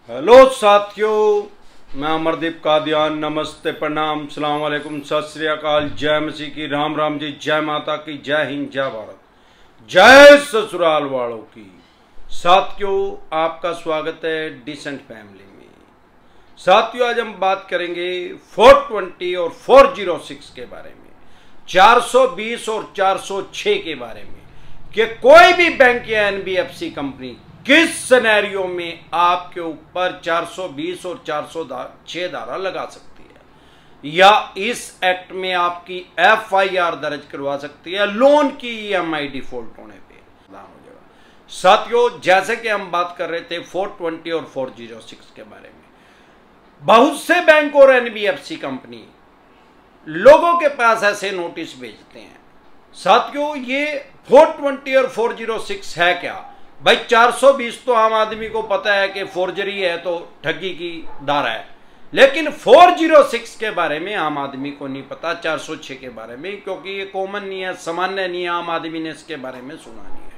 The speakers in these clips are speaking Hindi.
हेलो साथियों, मैं अमरदीप कादियान। नमस्ते, प्रणाम, सलाम वालेकुम, सत श्री अकाल, जय मसीह की, राम राम जी, जय माता की, जय हिंद, जय भारत, जय ससुराल वालों की। साथियों, आपका स्वागत है डिसेंट फैमिली में। साथियों, आज हम बात करेंगे 420 और 406 के बारे में, 420 और 406 के बारे में कि कोई भी बैंक या एनबीएफसी कंपनी किस सिनेरियो में आपके ऊपर 420 और 406 धारा लगा सकती है या इस एक्ट में आपकी एफआईआर दर्ज करवा सकती है लोन की ईएमआई डिफॉल्ट होने पे हो जाएगा। साथियों, जैसे कि हम बात कर रहे थे 420 और 406 के बारे में, बहुत से बैंक और एनबीएफसी कंपनी लोगों के पास ऐसे नोटिस भेजते हैं। साथियों, ये 420 और 406 है क्या? भाई 420 तो आम आदमी को पता है कि फोर्जरी है, तो ठगी की धारा है, लेकिन 406 के बारे में आम आदमी को नहीं पता, 406 के बारे में, क्योंकि ये कॉमन नहीं है, सामान्य नहीं है, आम आदमी ने इसके बारे में सुना नहीं है।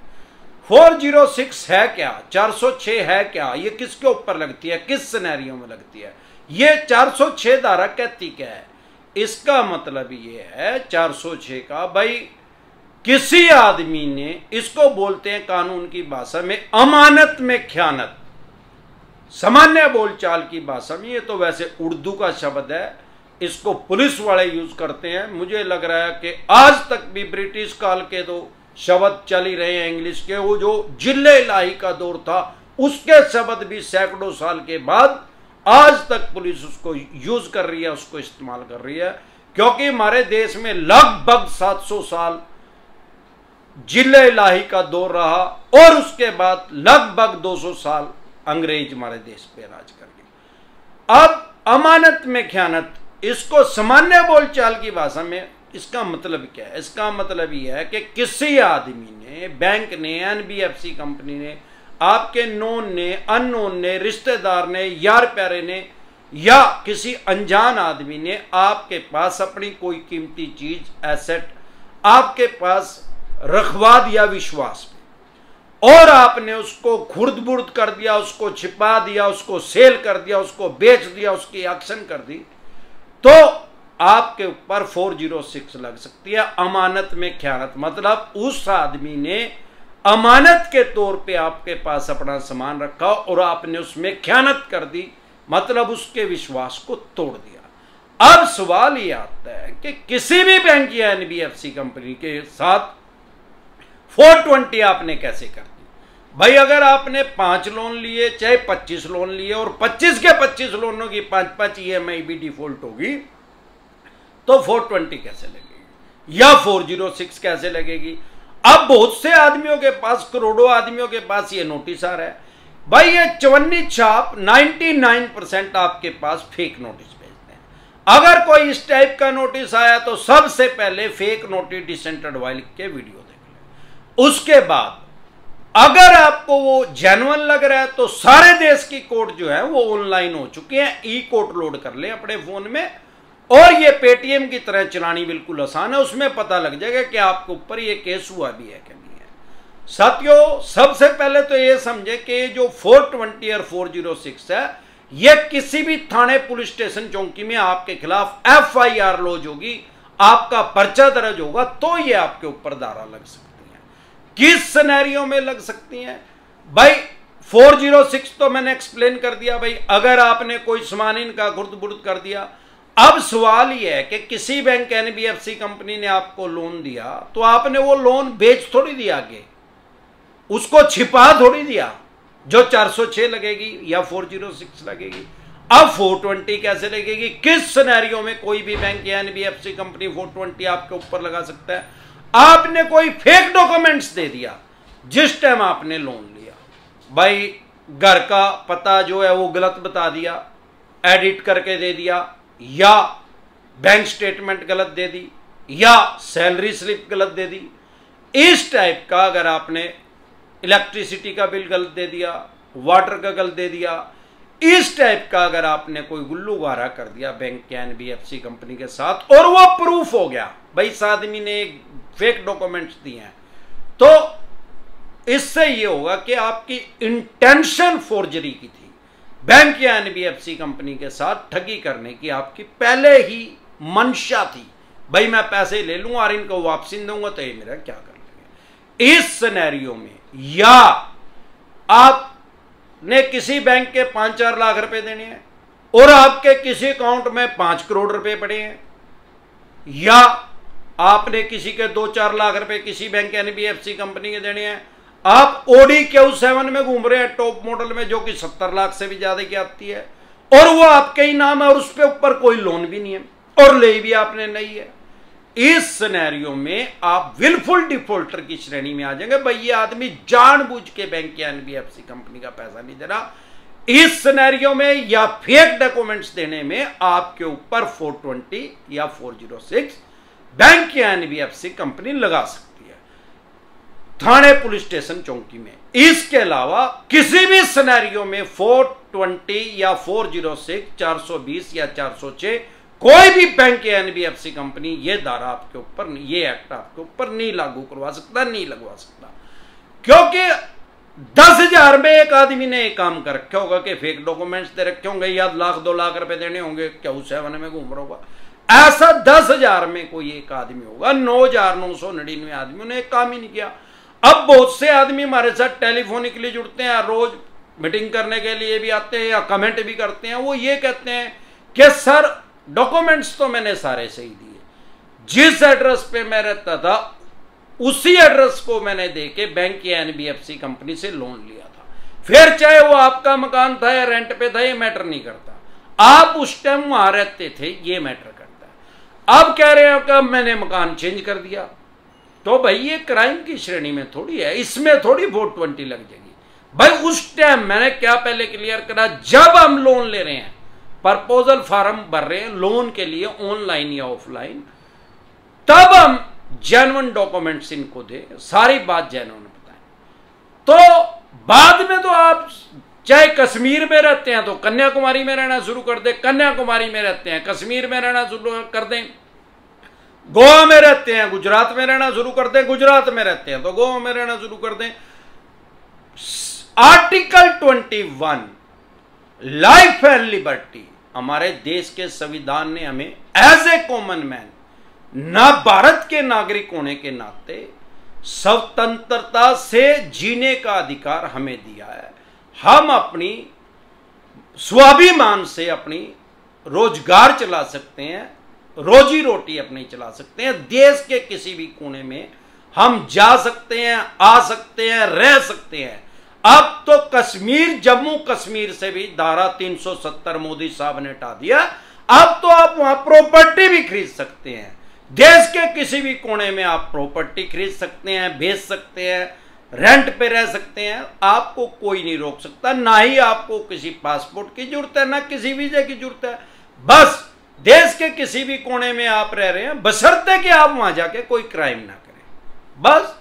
406 है क्या, 406 है क्या, ये किसके ऊपर लगती है, किस सिनेरियो में लगती है, ये 406 धारा कहती क्या है? इसका मतलब ये है 406 का, भाई किसी आदमी ने, इसको बोलते हैं कानून की भाषा में अमानत में ख्यानत, सामान्य बोलचाल की भाषा में, ये तो वैसे उर्दू का शब्द है, इसको पुलिस वाले यूज करते हैं। मुझे लग रहा है कि आज तक भी ब्रिटिश काल के तो शब्द चल ही रहे हैं इंग्लिश के, वो जो जिले इलाही का दौर था उसके शब्द भी सैकड़ों साल के बाद आज तक पुलिस उसको यूज कर रही है, उसको इस्तेमाल कर रही है, क्योंकि हमारे देश में लगभग 700 साल जिले इलाही का दौर रहा और उसके बाद लगभग 200 साल अंग्रेज हमारे देश पे राज कर गए। अब अमानत में ख्यानत, इसको सामान्य बोलचाल की भाषा में इसका मतलब क्या है? इसका मतलब यह है कि किसी आदमी ने, बैंक ने, एनबीएफसी कंपनी ने, आपके नोन ने, अननोन ने, रिश्तेदार ने, यार प्यारे ने या किसी अनजान आदमी ने आपके पास अपनी कोई कीमती चीज, एसेट आपके पास रखवा दिया विश्वास में, और आपने उसको खुर्द बुर्द कर दिया, उसको छिपा दिया, उसको सेल कर दिया, उसको बेच दिया, उसकी एक्शन कर दी, तो आपके ऊपर 406 लग सकती है, अमानत में ख्यानत। मतलब उस आदमी ने अमानत के तौर पे आपके पास अपना सामान रखा और आपने उसमें ख्यानत कर दी, मतलब उसके विश्वास को तोड़ दिया। अब सवाल यह आता है कि किसी भी बैंक या एनबीएफसी कंपनी के साथ 420 आपने कैसे कर दी? भाई अगर आपने 5 लोन लिए, चाहे 25 लोन लिए, और 25 के 25 लोनों की 5-5 ईएमआई भी डिफॉल्ट होगी, तो 420 कैसे लगेगी या 406 कैसे लगेगी? अब बहुत से आदमियों के पास, करोड़ों आदमियों के पास ये नोटिस आ रहा है। भाई ये चवन्नी छाप 99% आपके पास फेक नोटिस भेजते हैं। अगर कोई इस टाइप का नोटिस आया तो सबसे पहले फेक नोटिस डिसेंट एडवाइस के वीडियो देख लें। उसके बाद अगर आपको वो जेन्युइन लग रहा है तो सारे देश की कोर्ट जो है वो ऑनलाइन हो चुकी है, ई कोर्ट लोड कर लें अपने फोन में, और ये पेटीएम की तरह चलानी बिल्कुल आसान है, उसमें पता लग जाएगा कि आपके ऊपर ये केस हुआ भी है कि नहीं है। साथियों, सबसे पहले तो ये समझे कि जो 420 और 406 है, ये किसी भी थाने, पुलिस स्टेशन, चौकी में आपके खिलाफ एफआईआर लॉन्च होगी, आपका पर्चा दर्ज होगा, तो ये आपके ऊपर धारा लग सकती है। किस सिनेरियो में लग सकती है? भाई 406 तो मैंने एक्सप्लेन कर दिया। भाई अगर आपने कोई सामान इनका खुर्द-बुर्द कर दिया, अब सवाल यह है कि किसी बैंक, एनबीएफसी कंपनी ने आपको लोन दिया, तो आपने वो लोन बेच थोड़ी दिया, आगे उसको छिपा थोड़ी दिया, जो 406 लगेगी या 406 लगेगी। अब 420 कैसे लगेगी? किस सिनेरियो में कोई भी बैंक या एनबीएफसी कंपनी 420 आपके ऊपर लगा सकता है? आपने कोई फेक डॉक्यूमेंट्स दे दिया जिस टाइम आपने लोन लिया। भाई घर का पता जो है वो गलत बता दिया, एडिट करके दे दिया, या बैंक स्टेटमेंट गलत दे दी, या सैलरी स्लिप गलत दे दी, इस टाइप का अगर आपने इलेक्ट्रिसिटी का बिल गलत दे दिया, वाटर का गलत दे दिया, इस टाइप का अगर आपने कोई गुल्लूगारा कर दिया बैंक के, एनबीएफसी कंपनी के साथ, और वो प्रूफ हो गया, भाई इस आदमी ने फेक डॉक्यूमेंट्स दिए हैं, तो इससे ये होगा कि आपकी इंटेंशन फोर्जरी की थी, बैंक या एनबीएफसी कंपनी के साथ ठगी करने की आपकी पहले ही मंशा थी, भाई मैं पैसे ले लूंगा और इनको वापसी दूंगा तो ये मेरा क्या कर लेंगे। इस सिनेरियो में या आपने किसी बैंक के 5-4 लाख रुपए देने हैं और आपके किसी अकाउंट में 5 करोड़ रुपए पड़े हैं, या आपने किसी के 2-4 लाख रुपए किसी बैंक एनबीएफसी कंपनी के देने हैं, आप ओडी Q7 में घूम रहे हैं टॉप मॉडल में जो कि 70 लाख से भी ज्यादा की आती है और वो आपके ही नाम है और उस पर ऊपर कोई लोन भी नहीं है और ले भी आपने नहीं है। इस सिनेरियो में आप विलफुल डिफॉल्टर की श्रेणी में आ जाएंगे। भाई ये आदमी जानबूझ के बैंक या एनबीएफसी कंपनी का पैसा नहीं दे रहा। इस सिनेरियो में या फेक डॉक्यूमेंट्स देने में आपके ऊपर 420 या 406 बैंक या एनबीएफसी कंपनी लगा सकती है थाने पुलिस स्टेशन चौकी में। इसके अलावा किसी भी सिनेरियो में 420 या 406, 420 या 406 कोई भी बैंक या एनबीएफसी कंपनी ये धारा आपके ऊपर, ये एक्ट आपके ऊपर नहीं लागू करवा सकता, नहीं लगवा सकता, क्योंकि 10,000 में एक आदमी ने एक काम कर रखा होगा कि फेक डॉक्यूमेंट्स दे रखे होंगे या 1-2 लाख रुपए देने होंगे, Q7 में घूम रहा होगा। ऐसा 10,000 में कोई एक आदमी होगा, 9,999 आदमियों ने एक काम ही नहीं किया। अब बहुत से आदमी हमारे साथ टेलीफोनिकली जुड़ते हैं, रोज मीटिंग करने के लिए भी आते हैं या कमेंट भी करते हैं। वो ये कहते हैं कि सर डॉक्यूमेंट्स तो मैंने सारे सही दिए, जिस एड्रेस पे मैं रहता था उसी एड्रेस को मैंने देके बैंक या एनबीएफसी कंपनी से लोन लिया था, फिर चाहे वो आपका मकान था या रेंट पे था, ये मैटर नहीं करता, आप उस टाइम वहां रहते थे, ये मैटर करता है। अब कह रहे हो कि मैंने मकान चेंज कर दिया, तो भाई ये क्राइम की श्रेणी में थोड़ी है, इसमें थोड़ी 420 लग जाएगी। भाई उस टाइम मैंने क्या पहले क्लियर करा, जब हम लोन ले रहे हैं, प्रपोजल फॉर्म भर रहे हैं लोन के लिए ऑनलाइन या ऑफलाइन, तब हम जेन्युइन डॉक्यूमेंट्स इनको दे, सारी बात जेन्युइन बताएं। तो बाद में तो आप चाहे कश्मीर में रहते हैं तो कन्याकुमारी में रहना शुरू कर दें, कन्याकुमारी में रहते हैं कश्मीर में रहना शुरू कर दें, गोवा में रहते हैं गुजरात में रहना शुरू कर दें, गुजरात में रहते हैं तो गोवा में रहना शुरू कर दें। आर्टिकल 21 लाइफ एंड लिबर्टी, हमारे देश के संविधान ने हमें एज ए कॉमन मैन, ना भारत के नागरिक होने के नाते स्वतंत्रता से जीने का अधिकार हमें दिया है। हम अपनी स्वाभिमान से अपनी रोजगार चला सकते हैं, रोजी रोटी अपनी चला सकते हैं, देश के किसी भी कोने में हम जा सकते हैं, आ सकते हैं, रह सकते हैं। अब तो कश्मीर, जम्मू कश्मीर से भी धारा 370 मोदी साहब ने हटा दिया। अब तो आप वहां प्रॉपर्टी भी खरीद सकते हैं, देश के किसी भी कोने में आप प्रॉपर्टी खरीद सकते हैं, बेच सकते हैं, रेंट पे रह सकते हैं, आपको कोई नहीं रोक सकता। ना ही आपको किसी पासपोर्ट की जरूरत है, ना किसी वीजे की जरूरत है। बस देश के किसी भी कोने में आप रह रहे हैं, बशर्ते कि आप वहां जाके कोई क्राइम ना करें। बस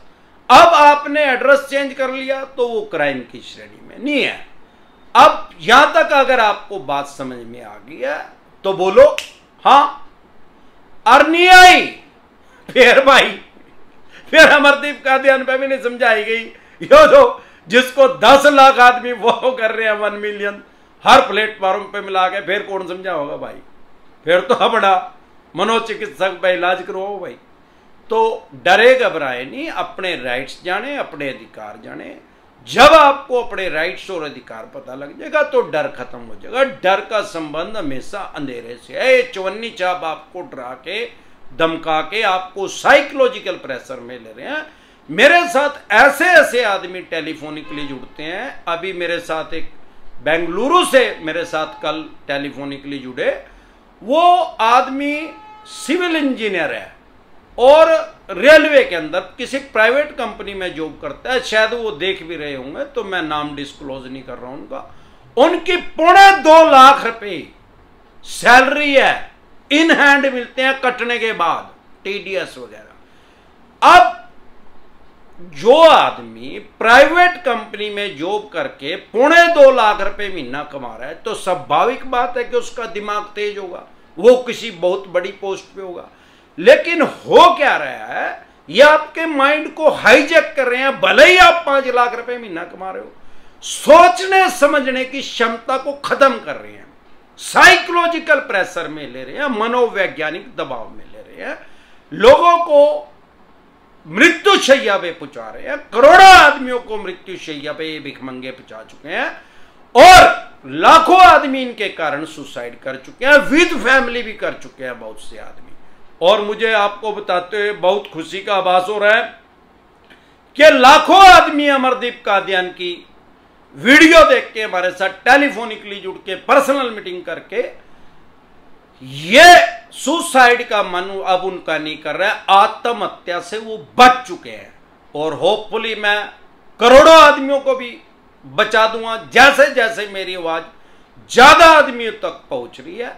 अब आपने एड्रेस चेंज कर लिया तो वो क्राइम की श्रेणी में नहीं है। अब यहां तक अगर आपको बात समझ में आ गई है तो बोलो हां, और नहीं आई फिर भाई, फिर अमरदीप कादियान पे भी नहीं समझाई गई। यो जो जिसको 10 लाख आदमी वो कर रहे हैं 1 मिलियन हर प्लेटफॉर्म पे मिला के, फिर कौन समझा होगा भाई? फिर तो अपना मनोचिकित्सक पे इलाज करवाओ भाई। तो डरे घबराए नहीं, अपने राइट्स जाने, अपने अधिकार जाने। जब आपको अपने राइट्स और अधिकार पता लग जाएगा तो डर खत्म हो जाएगा। डर का संबंध हमेशा अंधेरे से है। चवन्नी चाप आपको डरा के, धमका के, आपको साइकोलॉजिकल प्रेशर में ले रहे हैं। मेरे साथ ऐसे ऐसे आदमी टेलीफोनिकली जुड़ते हैं। अभी मेरे साथ एक बेंगलुरु से मेरे साथ कल टेलीफोनिकली जुड़े, वो आदमी सिविल इंजीनियर है और रेलवे के अंदर किसी प्राइवेट कंपनी में जॉब करता है। शायद वो देख भी रहे होंगे तो मैं नाम डिस्क्लोज नहीं कर रहा हूं उनका। उनकी 2.25 लाख रुपए सैलरी है, इन हैंड मिलते हैं कटने के बाद, टीडीएस वगैरह। अब जो आदमी प्राइवेट कंपनी में जॉब करके 2.25 लाख रुपए महीना कमा रहा है तो स्वाभाविक बात है कि उसका दिमाग तेज होगा, वो किसी बहुत बड़ी पोस्ट पे होगा। लेकिन हो क्या रहा है, ये आपके माइंड को हाईजैक कर रहे हैं। भले ही आप 5 लाख रुपए महीना कमा रहे हो, सोचने समझने की क्षमता को खत्म कर रहे हैं, साइकोलॉजिकल प्रेशर में ले रहे हैं, मनोवैज्ञानिक दबाव में ले रहे हैं, लोगों को मृत्यु शैया पे पहुंचा रहे हैं, करोड़ों आदमियों को मृत्यु शैया पे ये भिखमंगे पहुंचा चुके हैं और लाखों आदमी इनके कारण सुसाइड कर चुके हैं, विद फैमिली भी कर चुके हैं बहुत से आदमी। और मुझे आपको बताते हुए बहुत खुशी का आभास हो रहा है कि लाखों आदमी अमरदीप कादियान की वीडियो देख के हमारे साथ टेलीफोनिकली जुड़ के पर्सनल मीटिंग करके ये सुसाइड का मन अब उनका नहीं कर रहा है, आत्महत्या से वो बच चुके हैं। और होपफुली मैं करोड़ों आदमियों को भी बचा दूंगा जैसे जैसे मेरी आवाज ज्यादा आदमियों तक पहुंच रही है।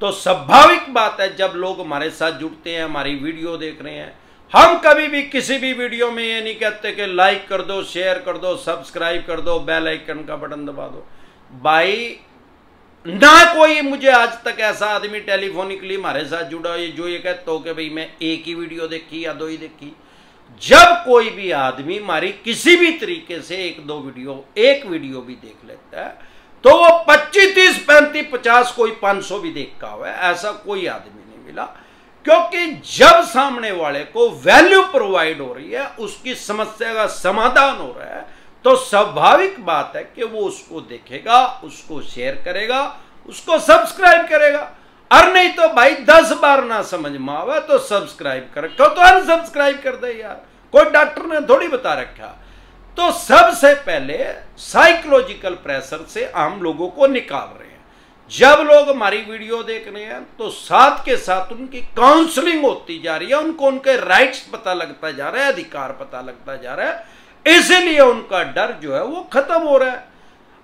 तो स्वाभाविक बात है जब लोग हमारे साथ जुड़ते हैं, हमारी वीडियो देख रहे हैं, हम कभी भी किसी भी वीडियो में ये नहीं कहते कि लाइक कर दो, शेयर कर दो, सब्सक्राइब कर दो, बेल आइकन का बटन दबा दो। भाई ना कोई मुझे आज तक ऐसा आदमी टेलीफोनिकली हमारे साथ जुड़ा है जो ये कहता हो कि भाई मैं एक ही वीडियो देखी या दो ही देखी। जब कोई भी आदमी हमारी किसी भी तरीके से एक वीडियो भी देख लेता है तो वो 25, 30, 35, 50 कोई 500 भी देखा हुआ है, ऐसा कोई आदमी नहीं मिला। क्योंकि जब सामने वाले को वैल्यू प्रोवाइड हो रही है, उसकी समस्या का समाधान हो रहा है, तो स्वाभाविक बात है कि वो उसको देखेगा, उसको शेयर करेगा, उसको सब्सक्राइब करेगा। और नहीं तो भाई 10 बार ना समझ में आवे तो सब्सक्राइब कर, तो अनसब्सक्राइब कर दे यार, कोई डॉक्टर ने थोड़ी बता रखा। तो सबसे पहले साइकोलॉजिकल प्रेशर से हम लोगों को निकाल रहे हैं। जब लोग हमारी वीडियो देख रहे हैं तो साथ के साथ उनकी काउंसलिंग होती जा रही है, उनको उनके राइट्स पता लगता जा रहा है, अधिकार पता लगता जा रहा है, इसलिए उनका डर जो है वो खत्म हो रहा है।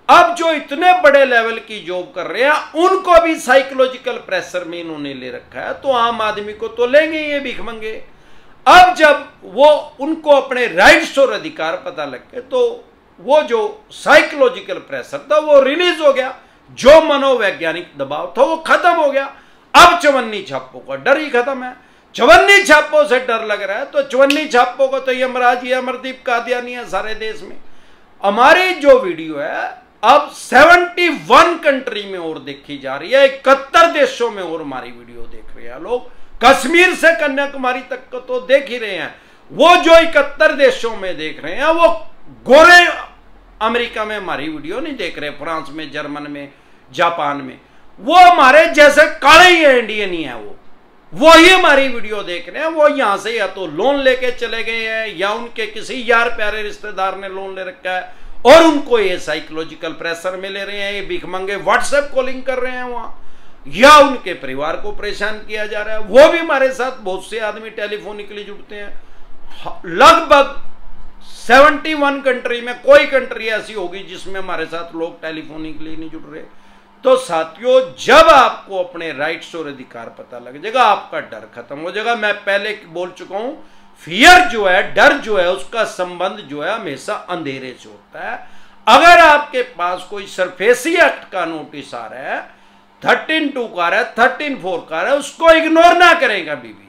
अब जो इतने बड़े लेवल की जॉब कर रहे हैं उनको भी साइकोलॉजिकल प्रेशर में इन्होंने ले रखा है, तो आम आदमी को तो लेंगे ये भिखमंगे। अब जब वो उनको अपने राइट्स और अधिकार पता लग गए तो वो जो साइकोलॉजिकल प्रेशर था वो रिलीज हो गया, जो मनोवैज्ञानिक दबाव था वो खत्म हो गया। अब चवन्नी छापों का डर ही खत्म है। चवन्नी छापों से डर लग रहा है तो चवन्नी छापों को तो यमराज ही अमरदीप कादियानी है सारे देश में। हमारी जो वीडियो है अब 71 कंट्री में और देखी जा रही है, 71 देशों में और हमारी वीडियो देख रहे हैं लोग, कश्मीर से कन्याकुमारी तक को तो देख ही रहे हैं। वो जो 71 देशों में देख रहे हैं वो गोरे अमेरिका में हमारी वीडियो नहीं देख रहे, फ्रांस में, जर्मन में, जापान में, वो हमारे जैसे काले ही है, इंडियन ही है, वो ही हमारी वीडियो देख रहे हैं। वो यहां से या तो लोन लेके चले गए हैं या उनके किसी यार प्यारे रिश्तेदार ने लोन ले रखा है और उनको ये साइकोलॉजिकल प्रेशर में ले रहे हैं, ये भिखमंगे व्हाट्सएप कॉलिंग कर रहे हैं वहां, या उनके परिवार को परेशान किया जा रहा है। वो भी हमारे साथ बहुत से आदमी टेलीफोनिकली जुड़ते हैं। लगभग 71 कंट्री में कोई कंट्री ऐसी होगी जिसमें हमारे साथ लोग टेलीफोनिकली नहीं जुड़ रहे। तो साथियों, जब आपको अपने राइट्स और अधिकार पता लग जाएगा, आपका डर खत्म हो जाएगा। मैं पहले बोल चुका हूं, फियर जो है, डर जो है, उसका संबंध जो है हमेशा अंधेरे से होता है। अगर आपके पास कोई सरफेसी एक्ट का नोटिस आ रहा है, 13(2) का रहा है, 13(4) का रहा है, उसको इग्नोर ना करें कभी भी।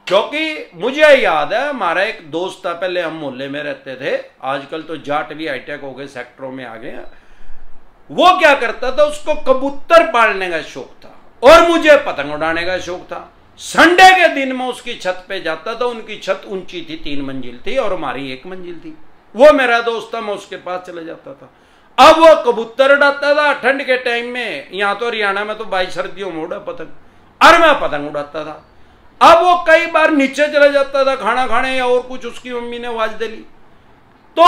क्योंकि मुझे याद है, हमारा एक दोस्त था, पहले हम मोहल्ले में रहते थे, आजकल तो जाट भी हाईटेक हो गए, सेक्टरों में आ गए। वो क्या करता था, उसको कबूतर पालने का शौक था और मुझे पतंग उड़ाने का शौक था। संडे के दिन में उसकी छत पे जाता था, उनकी छत ऊंची थी, 3 मंजिल थी और हमारी 1 मंजिल थी। वो मेरा दोस्त था, मैं उसके पास चले जाता था। अब वो कबूतर उड़ाता था ठंड के टाइम में, यहां तो हरियाणा में तो 22 सर्दियों में उड़ा पतंग, और मैं पतंग उड़ाता था। अब वो कई बार नीचे चला जाता था खाना खाने या और कुछ, उसकी मम्मी ने आवाज दे ली तो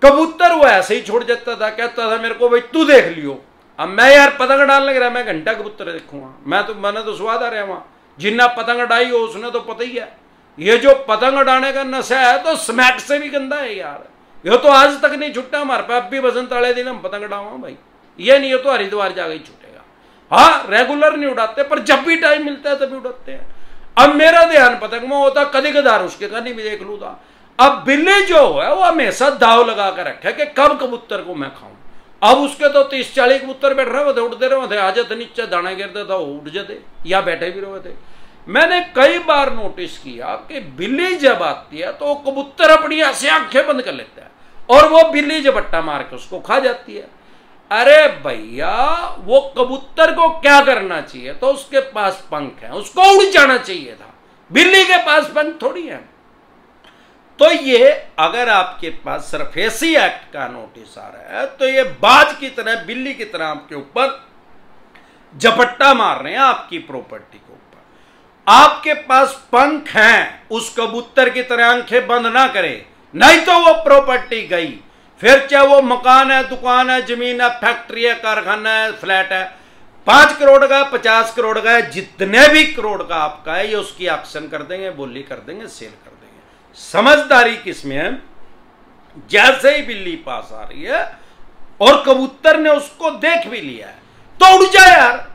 कबूतर वो ऐसे ही छोड़ जाता था, कहता था मेरे को भाई तू देख लियो। अब मैं यार पतंग डालने लग रहा, मैं घंटा कबूतर देखूंगा, मैंने तो स्वाद आ रहा है वहां, जिन्ना पतंग उड़ाई हो उसने तो पता ही है। ये जो पतंग उड़ाने का नशा है तो स्मैक से भी गंदा है यार, ये तो आज तक नहीं छुट्टा हमारे पे। अब भी बसंत वाले दिन हम पतंग उड़ाओ भाई, ये नहीं, ये तो हरिद्वार जाकर ही छूटेगा। हाँ, रेगुलर नहीं उड़ाते, पर जब भी टाइम मिलता है तभी उड़ाते हैं। अब मेरा ध्यान पतंग में होता, कभी कदार उसके कहीं भी देख लू था। अब बिल्ली जो है वो हमेशा दाव लगा कर रखे कि कब कबूतर को मैं खाऊं। अब उसके तो 30-40 कबूतर बैठ रहे थे, उड़ते रहे थे, आ जाते नीचे दाना गिरते था, वो उड़ जाते या बैठे भी रहे थे। मैंने कई बार नोटिस किया कि बिल्ली जब आती है तो कबूतर अपनी ऐसे आंखें बंद कर लेता है और वो बिल्ली झपट्टा मार के उसको खा जाती है। अरे भैया, वो कबूतर को क्या करना चाहिए? तो उसके पास पंख है, उसको उड़ जाना चाहिए था। बिल्ली के पास पंख थोड़ी है। तो ये अगर आपके पास सरफेसी एक्ट का नोटिस आ रहा है तो ये बाज की तरह, बिल्ली की तरह आपके ऊपर झपट्टा मार रहे हैं आपकी प्रॉपर्टी के ऊपर। आपके पास पंख हैं, उस कबूतर की तरह आंखें बंद ना करें, नहीं तो वो प्रॉपर्टी गई। फिर चाहे वो मकान है, दुकान है, जमीन है, फैक्ट्री है, कारखाना है, फ्लैट है, 5 करोड़ का, 50 करोड़ का है, जितने भी करोड़ का आपका है, ये उसकी ऑक्शन कर देंगे, बोली कर देंगे, सेल कर देंगे। समझदारी किसमें है? जैसे ही बिल्ली पास आ रही है और कबूतर ने उसको देख भी लिया है तो उड़ जाए यार।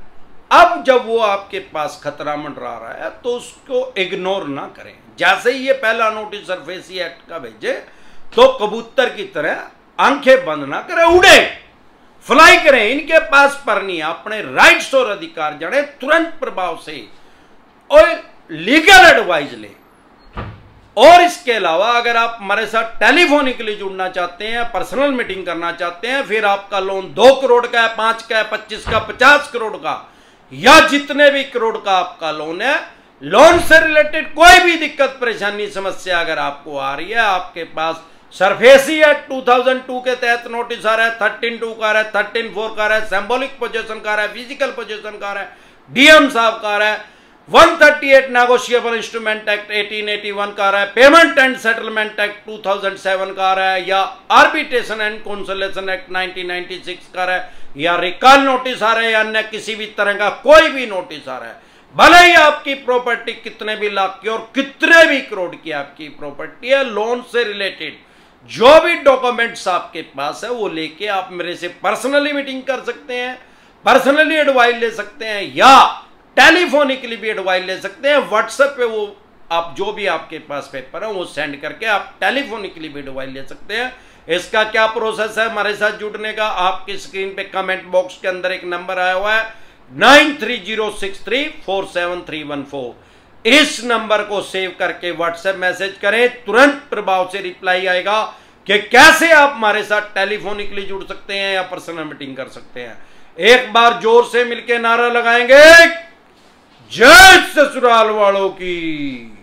अब जब वो आपके पास खतरा मंडरा रहा है तो उसको इग्नोर ना करें। जैसे ही ये पहला नोटिस सरफेसी एक्ट का भेजे तो कबूतर की तरह आंखें बंद ना करें, उड़े, फ्लाई करें। इनके पास पर नहीं, अपने राइट्स और अधिकार जाने, तुरंत प्रभाव से और लीगल एडवाइस ले। और इसके अलावा अगर आप हमारे साथ टेलीफोनिकली जुड़ना चाहते हैं, पर्सनल मीटिंग करना चाहते हैं, फिर आपका लोन 2 करोड़ का है, 5 का है, 25 का, 50 करोड़ का, या जितने भी करोड़ का आपका लोन है, लोन से रिलेटेड कोई भी दिक्कत, परेशानी, समस्या अगर आपको आ रही है, आपके पास सरफेसी एक्ट 2002 के तहत नोटिस आ रहा है, 13(2) का आ रहा है, 13(4) का आ रहा है, सिंबॉलिक पोजीशन का आ रहा है, फिजिकल पोजीशन का आ रहा है, डीएम साहब का आ रहा है, 138 नेगोशिएबल इंस्ट्रूमेंट एक्ट 1881 का आ रहा है, पेमेंट एंड सेटलमेंट एक्ट 2007 का आ रहा है, या आर्बिट्रेशन एंड कंसोलिडेशन एक्ट 1996 का आ रहा है, या रिकॉल नोटिस आ रहा है, या अन्य किसी भी तरह का कोई भी नोटिस आ रहा है, भले ही आपकी प्रॉपर्टी कितने भी लाख की और कितने भी करोड़ की आपकी प्रॉपर्टी है, लोन से रिलेटेड जो भी डॉक्यूमेंट्स आपके पास है वो लेके आप मेरे से पर्सनली मीटिंग कर सकते हैं, पर्सनली एडवाइस ले सकते हैं, या टेलीफोनिकली भी एडवाइस ले सकते हैं। व्हाट्सएप पे वो आप जो भी आपके पास पेपर है वो सेंड करके आप टेलीफोनिकली भी एडवाइस ले सकते हैं। इसका क्या प्रोसेस है हमारे साथ जुड़ने का? आपकी स्क्रीन पे कमेंट बॉक्स के अंदर एक नंबर आया हुआ है 9306347314। इस नंबर को सेव करके व्हाट्सएप मैसेज करें, तुरंत प्रभाव से रिप्लाई आएगा कि कैसे आप हमारे साथ टेलीफोनिकली जुड़ सकते हैं या पर्सनल मीटिंग कर सकते हैं। एक बार जोर से मिलकर नारा लगाएंगे, जय ससुराल वालों की।